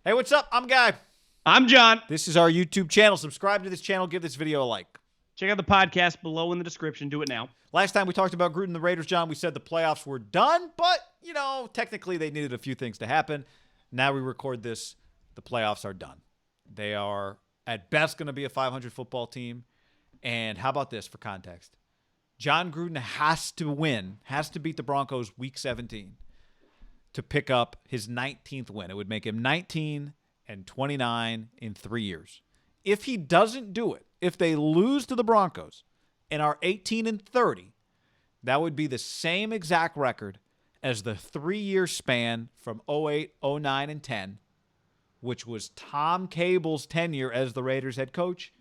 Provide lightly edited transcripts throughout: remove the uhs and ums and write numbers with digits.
Hey, what's up? I'm Guy. I'm John. This is our YouTube channel. Subscribe to this channel. Give this video a like. Check out the podcast below in the description. Do it now. Last time we talked about Gruden the Raiders, John, we said the playoffs were done, but, technically they needed a few things to happen. Now we record this. The playoffs are done. They are, at best, going to be a 500 football team. And how about this for context? Jon Gruden has to win, has to beat the Broncos week 17 to pick up his 19th win. It would make him 19-29 in 3 years. If he doesn't do it, if they lose to the Broncos and are 18-30, that would be the same exact record as the 3-year span from 08, 09, and 10, which was Tom Cable's tenure as the Raiders head coach,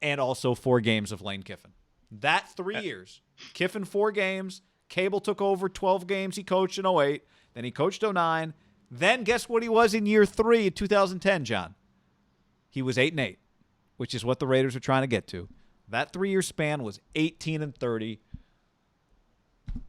and also 4 games of Lane Kiffin. That 3 years, Kiffin 4 games, Cable took over 12 games he coached in 08, then he coached 09. Then guess what he was in year 3 in 2010, John? He was 8-8, which is what the Raiders are trying to get to. That 3-year span was 18-30,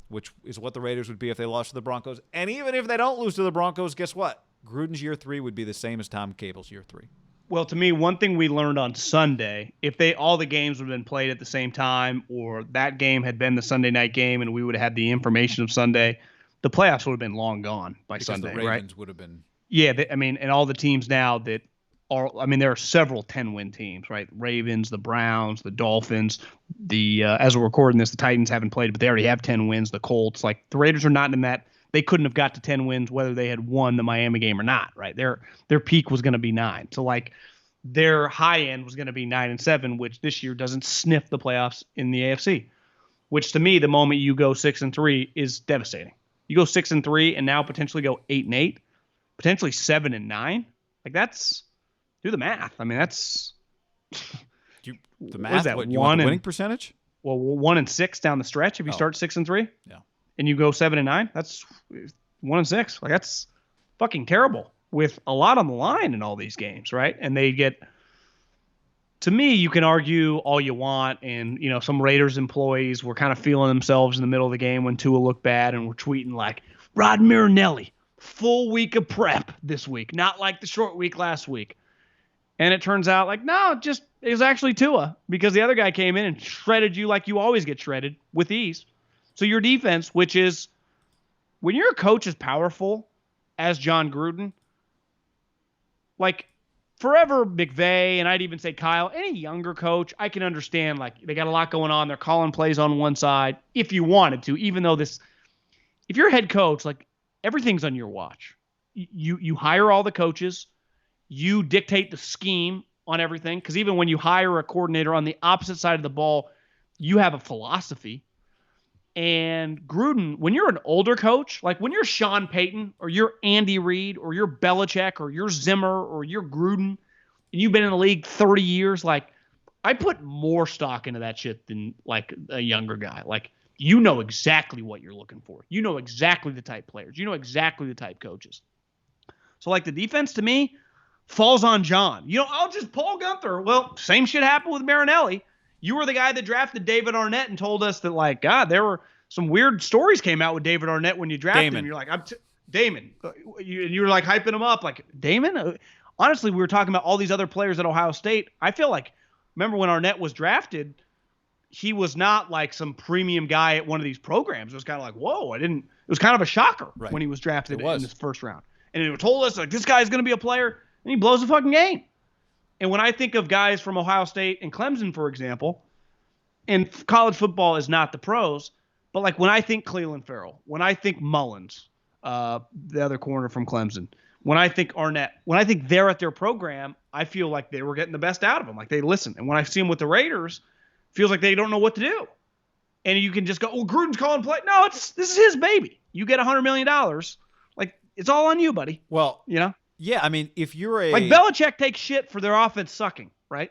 which is what the Raiders would be if they lost to the Broncos. And even if they don't lose to the Broncos, guess what? Gruden's year 3 would be the same as Tom Cable's year 3. Well, to me, one thing we learned on Sunday, if all the games would have been played at the same time, or that game had been the Sunday night game and we would have had the information of Sunday, the playoffs would have been long gone by Because Sunday, the Ravens right? would have been. Yeah, and all the teams now that are, there are several 10-win teams, right? Ravens, the Browns, the Dolphins, as we're recording this, the Titans haven't played, but they already have 10 wins. The Colts, the Raiders are not in that. They couldn't have got to 10 wins whether they had won the Miami game or not, right? Their peak was going to be 9. So their high end was going to be 9-7, which this year doesn't sniff the playoffs in the AFC. Which to me, the moment you go 6-3 is devastating. You go 6-3 and now potentially go 8-8, potentially 7-9. That's, do the math. That's The math. What is that? What, you want the winning percentage? Well, 1-6 down the stretch if you start 6-3. Yeah. And you go 7-9. That's 1-6. That's fucking terrible with a lot on the line in all these games, right? And they get, to me, you can argue all you want, and some Raiders employees were kind of feeling themselves in the middle of the game when Tua looked bad, and were tweeting Rod Marinelli, full week of prep this week, not like the short week last week. And it turns out no, it was actually Tua, because the other guy came in and shredded you like you always get shredded with ease. So your defense, which is, when your coach is powerful as Jon Gruden, forever McVay, and I'd even say Kyle, any younger coach, I can understand, they got a lot going on. They're calling plays on one side if you wanted to, even though if you're head coach, everything's on your watch. You hire all the coaches. You dictate the scheme on everything, because even when you hire a coordinator on the opposite side of the ball, you have a philosophy. And Gruden, when you're an older coach, when you're Sean Payton or you're Andy Reid or you're Belichick or you're Zimmer or you're Gruden, and you've been in the league 30 years, I put more stock into that shit than a younger guy. You know exactly what you're looking for. You know exactly the type players. You know exactly the type coaches. So the defense to me falls on John. Just Paul Gunther. Well, same shit happened with Marinelli. You were the guy that drafted David Arnett and told us that, God, there were some weird stories came out with David Arnett when you drafted him. You're I'm Damon. You were hyping him up. Damon? Honestly, we were talking about all these other players at Ohio State. I feel remember when Arnett was drafted, he was not some premium guy at one of these programs. It was kind of whoa, it was kind of a shocker when he was drafted in this first round. And they told us, this guy's going to be a player, and he blows the fucking game. And when I think of guys from Ohio State and Clemson, for example, and college football is not the pros, but when I think Cleveland Farrell, when I think Mullins, the other corner from Clemson, when I think Arnett, when I think they're at their program, I feel like they were getting the best out of them. They listen. And when I see them with the Raiders, it feels like they don't know what to do. And you can just go, oh, Gruden's calling play. No, this is his baby. You get $100 million. It's all on you, buddy. Well, yeah, if you're a... Belichick takes shit for their offense sucking, right?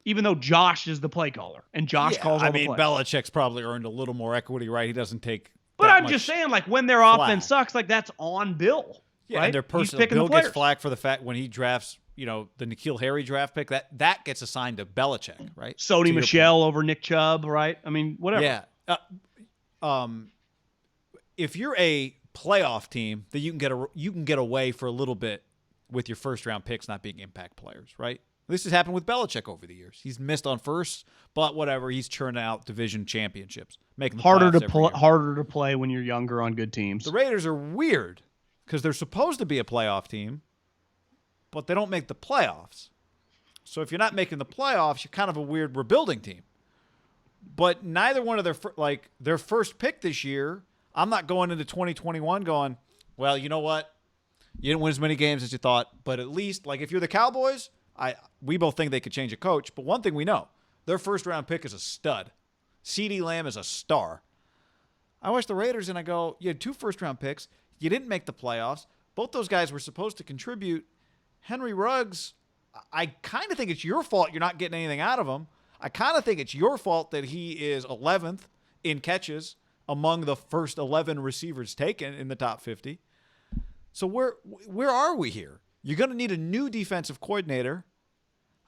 Even though Josh is the play caller, and Josh calls all the plays. Belichick's probably earned a little more equity, right? He doesn't take... But I'm just saying, when their offense sucks, that's on Bill, yeah, right? And their personal... Bill gets flack for the fact when he drafts, the N'Keal Harry draft pick, that gets assigned to Belichick, right? Sony Michel over Nick Chubb, right? Whatever. Yeah. If you're a playoff team that you can get away for a little bit with your first-round picks not being impact players, right? This has happened with Belichick over the years. He's missed on firsts, but whatever. He's churning out division championships, making the playoffs every year. Harder to play when you're younger on good teams. The Raiders are weird because they're supposed to be a playoff team, but they don't make the playoffs. So if you're not making the playoffs, you're kind of a weird rebuilding team. But neither one of their first pick this year, I'm not going into 2021 going, well, you know what? You didn't win as many games as you thought, but at least, like, if you're the Cowboys, we both think they could change a coach. But one thing we know, their first-round pick is a stud. CeeDee Lamb is a star. I watch the Raiders, and I go, you had 2 first-round picks. You didn't make the playoffs. Both those guys were supposed to contribute. Henry Ruggs, I kind of think it's your fault you're not getting anything out of him. I kind of think it's your fault that he is 11th in catches among the first 11 receivers taken in the top 50. So where are we here? You're going to need a new defensive coordinator.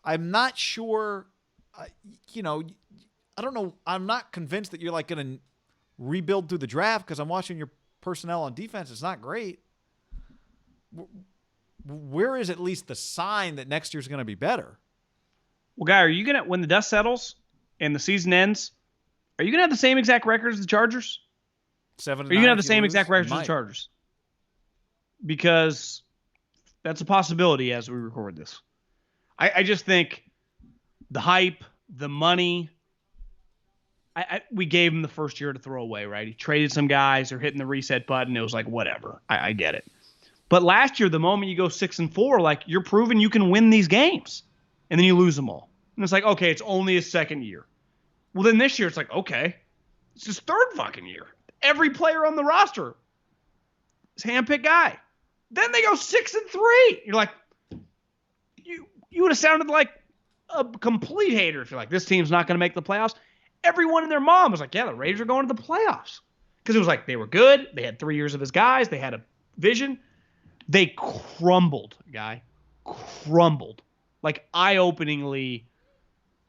I'm not sure, I don't know. I'm not convinced that you're like going to rebuild through the draft because I'm watching your personnel on defense. It's not great. Where is at least the sign that next year's going to be better? Well, Guy, are you going to, when the dust settles and the season ends, are you going to have the same exact record as the Chargers? 7-9. Are you going to have the same exact record as the Chargers? Because that's a possibility as we record this. I just think the hype, the money, we gave him the first year to throw away, right? He traded some guys, they're hitting the reset button. It was like, whatever. I get it. But last year, the moment you go 6-4, like, you're proving you can win these games. And then you lose them all. And it's like, okay, it's only his second year. Well, then this year, it's like, okay, it's his third fucking year. Every player on the roster is a handpicked guy. Then they go 6-3. You're like, you would have sounded like a complete hater if you're like, this team's not going to make the playoffs. Everyone and their mom was like, yeah, the Raiders are going to the playoffs. Because it was like they were good. They had 3 years of his guys. They had a vision. They crumbled, Guy. Crumbled. Like, eye-openingly,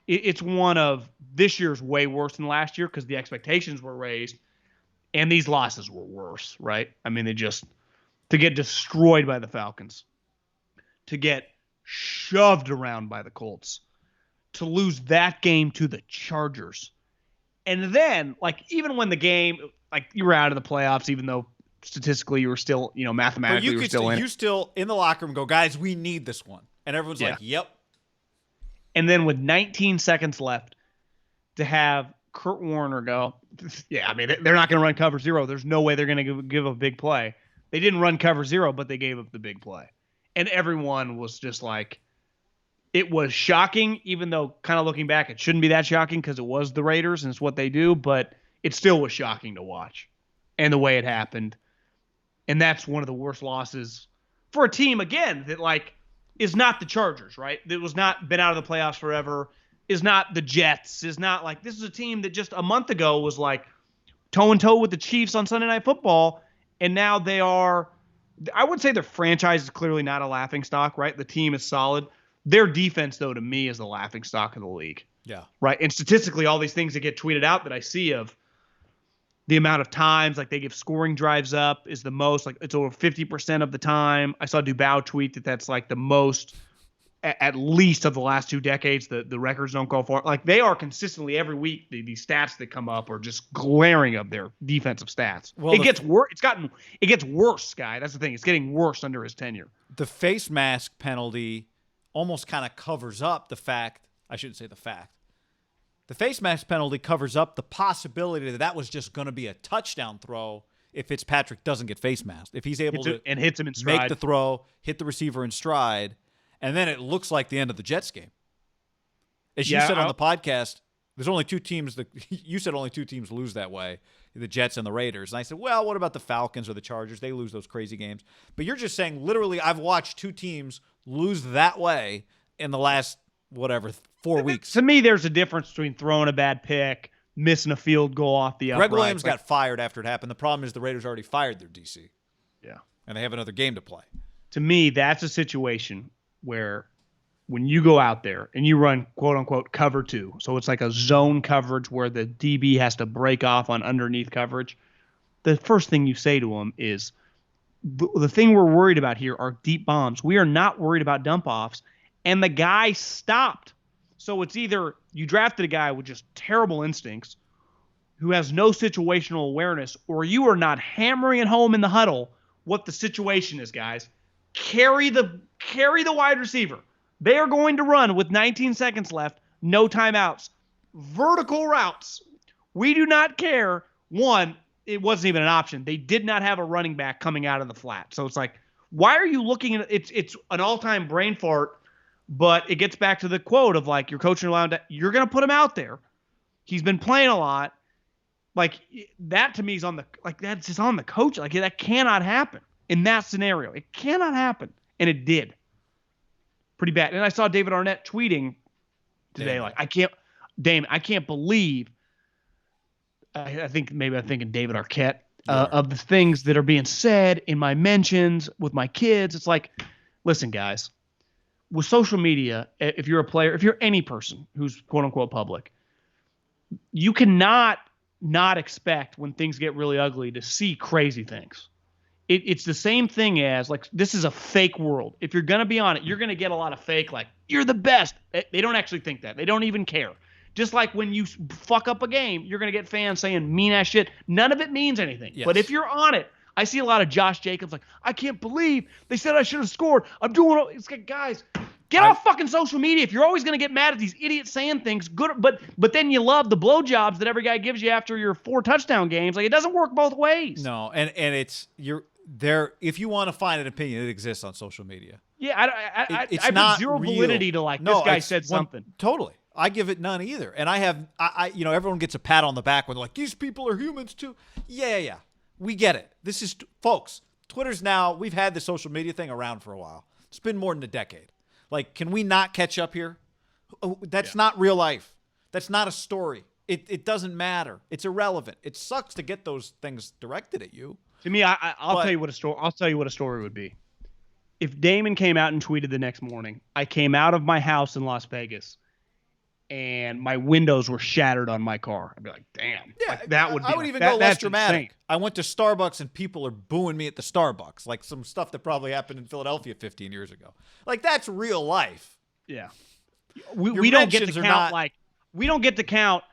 it's one of this year's way worse than last year because the expectations were raised and these losses were worse, right? I mean, to get destroyed by the Falcons, to get shoved around by the Colts, to lose that game to the Chargers. And then, like, even when the game, like, you were out of the playoffs, even though statistically you were still, mathematically you were still in it. You still in the locker room go, guys, we need this one. And everyone's like, yep. And then with 19 seconds left to have Kurt Warner go, yeah, I mean, they're not going to run cover 0. There's no way they're going to give a big play. They didn't run cover 0, but they gave up the big play. And everyone was just like, it was shocking, even though kind of looking back, it shouldn't be that shocking because it was the Raiders and it's what they do, but it still was shocking to watch and the way it happened. And that's one of the worst losses for a team, again, that, like, is not the Chargers, right? That was not been out of the playoffs forever, is not the Jets, is not like, this is a team that just a month ago was like toe-and-toe with the Chiefs on Sunday Night Football, and now they are, I would say their franchise is clearly not a laughingstock, right? The team is solid. Their defense, though, to me, is the laughingstock of the league. Yeah. Right? And statistically, all these things that get tweeted out that I see of the amount of times, like, they give scoring drives up is the most, like, it's over 50% of the time. I saw Dubois tweet that that's, like, the most, at least of the last 2 decades, the records don't go for it. Like, they are consistently every week, the stats that come up are just glaring of their defensive stats. Well, it gets worse. It gets worse, Guy. That's the thing. It's getting worse under his tenure. The face mask penalty almost kind of covers up the fact, I shouldn't say the fact. The face mask penalty covers up the possibility that was just going to be a touchdown throw if Fitzpatrick doesn't get face masked. If he's able to and hits him in stride, make the throw, hit the receiver in stride, and then it looks like the end of the Jets game. As you said on the podcast, there's only 2 teams you said only 2 teams lose that way, the Jets and the Raiders. And I said, well, what about the Falcons or the Chargers? They lose those crazy games. But you're just saying, literally, I've watched 2 teams lose that way in the last 4 weeks. To me, there's a difference between throwing a bad pick, missing a field goal off the upright. Greg Williams got fired after it happened. The problem is the Raiders already fired their DC. Yeah. And they have another game to play. To me, that's a situation where when you go out there and you run, quote unquote, cover 2, so it's like a zone coverage where the DB has to break off on underneath coverage, the first thing you say to him is, the thing we're worried about here are deep bombs. We are not worried about dump offs. And the guy stopped. So it's either you drafted a guy with just terrible instincts who has no situational awareness, or you are not hammering it home in the huddle what the situation is, guys. Carry the wide receiver. They are going to run with 19 seconds left, no timeouts. Vertical routes. We do not care. One, it wasn't even an option. They did not have a running back coming out of the flat. So it's like, why are you looking at it? It's an all-time brain fart, but it gets back to the quote of like, you're coaching around, you're going to put him out there. He's been playing a lot. Like that to me is that's just on the coach. Like that cannot happen in that scenario. It cannot happen. And it did. Pretty bad. And I saw David Arnett tweeting today, like, I can't believe, I think maybe I'm thinking David Arquette, of the things that are being said in my mentions with my kids. It's like, listen, guys, with social media, if you're a player, if you're any person who's quote unquote public, you cannot not expect when things get really ugly to see crazy things. It's the same thing as like, this is a fake world. If you're going to be on it, you're going to get a lot of fake, like you're the best. They don't actually think that. They don't even care. Just like when you fuck up a game, you're going to get fans saying mean ass shit. None of it means anything. Yes. But if you're on it, I see a lot of Josh Jacobs like, I can't believe they said I should have scored. I'm doing it. It's like, guys, get off fucking social media. If you're always going to get mad at these idiots saying things, good, but then you love the blowjobs that every guy gives you after your 4 touchdown games. Like, it doesn't work both ways. No, and it's you're there. If you want to find an opinion, it exists on social media. Yeah, I put zero validity to like, this guy said something. Totally. I give it none either. And everyone gets a pat on the back when they're like, these people are humans too. Yeah. We get it. This is, folks, Twitter's now, we've had the social media thing around for a while. It's been more than a decade. Like, can we not catch up here? That's not real life. That's not a story. It doesn't matter. It's irrelevant. It sucks to get those things directed at you. To me, I'll tell you what a story would be. If Damon came out and tweeted the next morning, I came out of my house in Las Vegas and my windows were shattered on my car, I'd be like, damn. Yeah, like, that would be. I would even go less dramatic. Insane. I went to Starbucks and people are booing me at the Starbucks, like some stuff that probably happened in Philadelphia 15 years ago. Like, that's real life. Yeah. We don't get to count we don't get to count.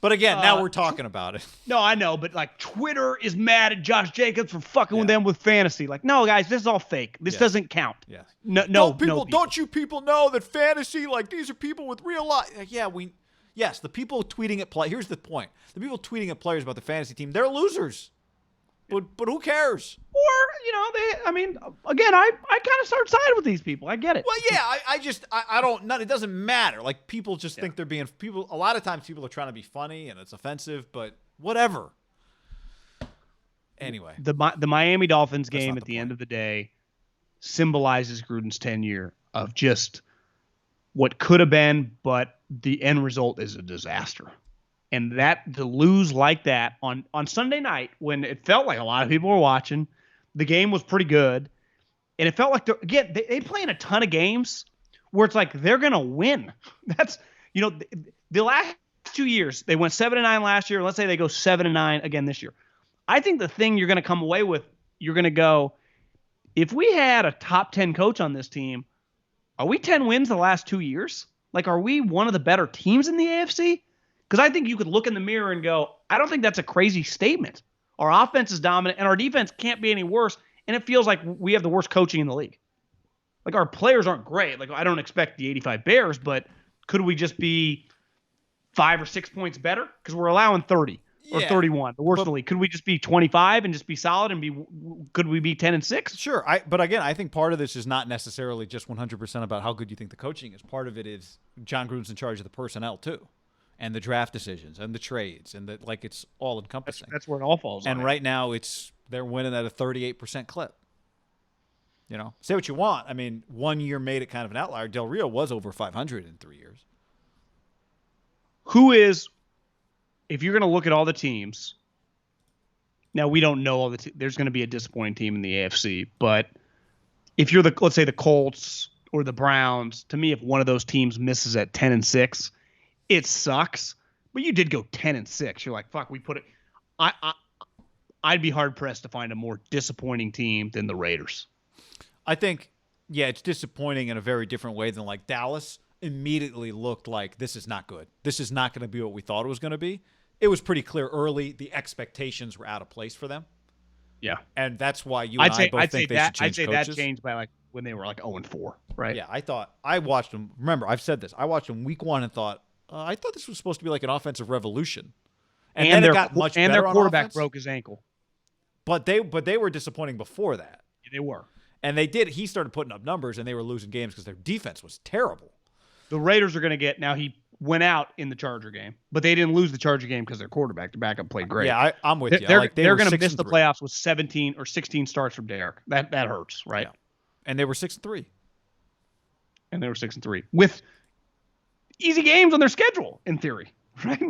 But again, now we're talking about it. No, I know, but like Twitter is mad at Josh Jacobs for fucking with them with fantasy. Like, no, guys, this is all fake. This doesn't count. Yeah. No, don't you people know that fantasy, like, these are people with real life? Yes, the people tweeting at play. Here's the point: the people tweeting at players about the fantasy team, they're losers. But who cares? Or again, I kind of start siding with these people. I get it. Well, yeah, I don't. It doesn't matter. Like, people just think they're being people. A lot of times, people are trying to be funny, and it's offensive. But whatever. Anyway, the Miami Dolphins game at the end of the day symbolizes Gruden's tenure of just what could have been, but the end result is a disaster. And that to lose like that on Sunday night when it felt like a lot of people were watching, the game was pretty good, and it felt like they play in a ton of games where it's like they're gonna win. That's the last 2 years they went 7-9 last year. Let's say they go 7-9 again this year. I think the thing you're gonna come away with, you're gonna go, if we had a top 10 coach on this team, are we 10 wins the last 2 years? Like, are we one of the better teams in the AFC? Because I think you could look in the mirror and go, I don't think that's a crazy statement. Our offense is dominant, and our defense can't be any worse, and it feels like we have the worst coaching in the league. Like, our players aren't great. Like, I don't expect the 85 Bears, but could we just be 5 or 6 points better? Because we're allowing 30 or 31, the worst in the league. Could we just be 25 and just be solid and could we be 10-6? Sure. But again, I think part of this is not necessarily just 100% about how good you think the coaching is. Part of it is Jon Gruden's in charge of the personnel, too. And the draft decisions and the trades and it's all encompassing. That's where it all falls. And right now they're winning at a 38% clip. Say what you want. I mean, 1 year made it kind of an outlier. Del Rio was over 500 in 3 years. If you're going to look at all the teams, now we don't know all there's going to be a disappointing team in the AFC, but if you're let's say the Colts or the Browns, to me, if one of those teams misses at 10-6, it sucks, but you did go 10-6. You're like, fuck, we put it. I'd be hard pressed to find a more disappointing team than the Raiders. I think, yeah, it's disappointing in a very different way than like Dallas immediately looked like this is not good. This is not going to be what we thought it was going to be. It was pretty clear early. The expectations were out of place for them. Yeah. And that's why you and I both think they should change coaches. That changed by like when they were like 0-4, right? Yeah, I watched them. Remember, I've said this. I watched them week 1 and thought, I thought this was supposed to be like an offensive revolution. And then it got much better. And their quarterback on offense. broke his ankle. But they were disappointing before that. Yeah, they were. And he started putting up numbers, and they were losing games because their defense was terrible. The Raiders are going to get, now he went out in the Charger game, but they didn't lose the Charger game because their quarterback, the backup, played great. Yeah, I'm with you. They're going to miss the playoffs with 17 or 16 starts from Derek. That hurts, right? Yeah. And they were 6-3. And they were 6-3 with easy games on their schedule, in theory, right?